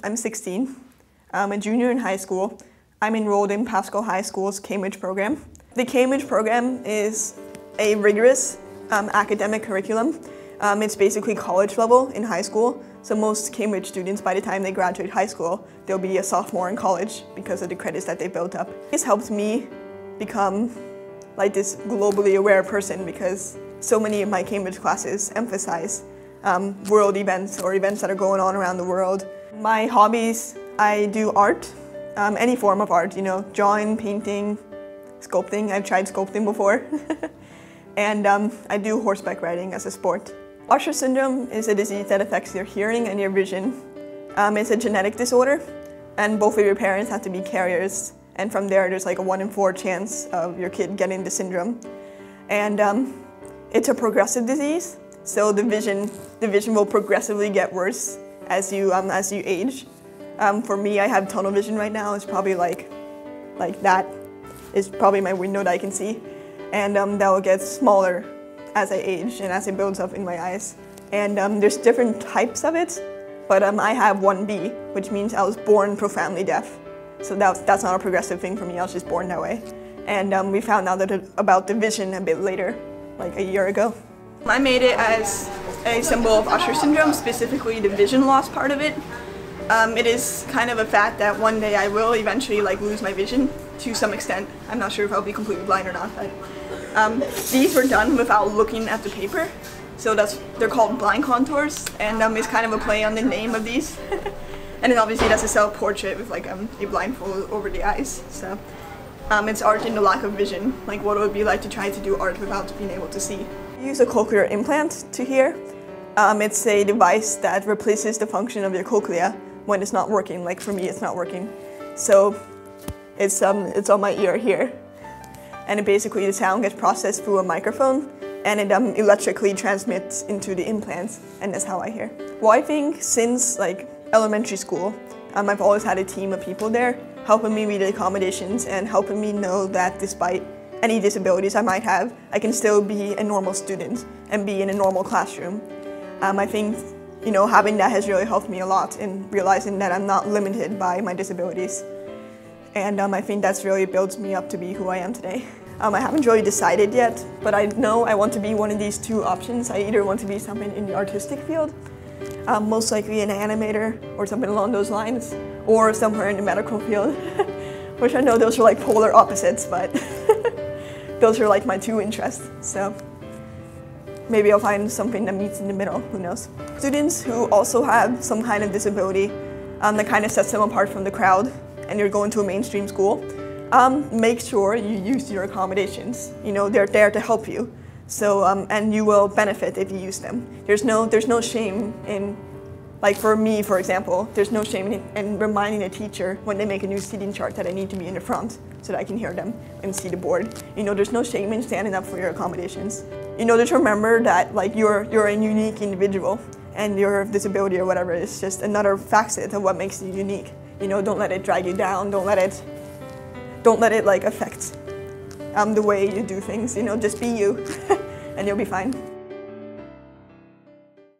I'm 16. I'm a junior in high school. I'm enrolled in Pasco High School's Cambridge program. The Cambridge program is a rigorous academic curriculum. It's basically college level in high school. So most Cambridge students, by the time they graduate high school, they'll be a sophomore in college because of the credits that they built up. It's helped me become like this globally aware person because so many of my Cambridge classes emphasize world events or events that are going on around the world. My hobbies, I do art, any form of art, you know, drawing, painting, sculpting. I've tried sculpting before. And I do horseback riding as a sport. Usher syndrome is a disease that affects your hearing and your vision. It's a genetic disorder, and both of your parents have to be carriers. And from there, there's like a 1 in 4 chance of your kid getting the syndrome. And it's a progressive disease, so the vision will progressively get worse as you age. For me, I have tunnel vision right now. It's probably like that is probably my window that I can see. And that will get smaller as I age and as it builds up in my eyes. And there's different types of it, but I have 1B, which means I was born profoundly deaf. So that's not a progressive thing for me, I was just born that way. And we found out about the vision a bit later, like a year ago. I made it as a symbol of Usher syndrome, specifically the vision loss part of it. It is kind of a fact that one day I will eventually lose my vision to some extent. I'm not sure if I'll be completely blind or not, but these were done without looking at the paper. So they're called blind contours, and it's kind of a play on the name of these. And then obviously that's a self-portrait with a blindfold over the eyes. So it's art in the lack of vision, like what it would be like to try to do art without being able to see. I use a cochlear implant to hear. It's a device that replaces the function of your cochlea when it's not working, like for me it's not working. So it's on my ear here. And basically the sound gets processed through a microphone and it electrically transmits into the implants, and that's how I hear. Well, I think since elementary school, I've always had a team of people there helping me with the accommodations and helping me know that despite any disabilities I might have, I can still be a normal student and be in a normal classroom. I think having that has really helped me a lot in realizing that I'm not limited by my disabilities. And I think that's really built me up to be who I am today. I haven't really decided yet, but I know I want to be one of these two options. I either want to be something in the artistic field, most likely an animator or something along those lines, or somewhere in the medical field, which I know those are polar opposites, but those are my two interests. So maybe I'll find something that meets in the middle, who knows. Students who also have some kind of disability that kind of sets them apart from the crowd, and you're going to a mainstream school, make sure you use your accommodations. They're there to help you. So, and you will benefit if you use them. There's no shame in, for me, for example, there's no shame in reminding a teacher when they make a new seating chart that I need to be in the front so that I can hear them and see the board. There's no shame in standing up for your accommodations. Just remember that you're a unique individual, and your disability or whatever is just another facet of what makes you unique. Don't let it drag you down. Don't let it affect the way you do things. Just be you, and you'll be fine.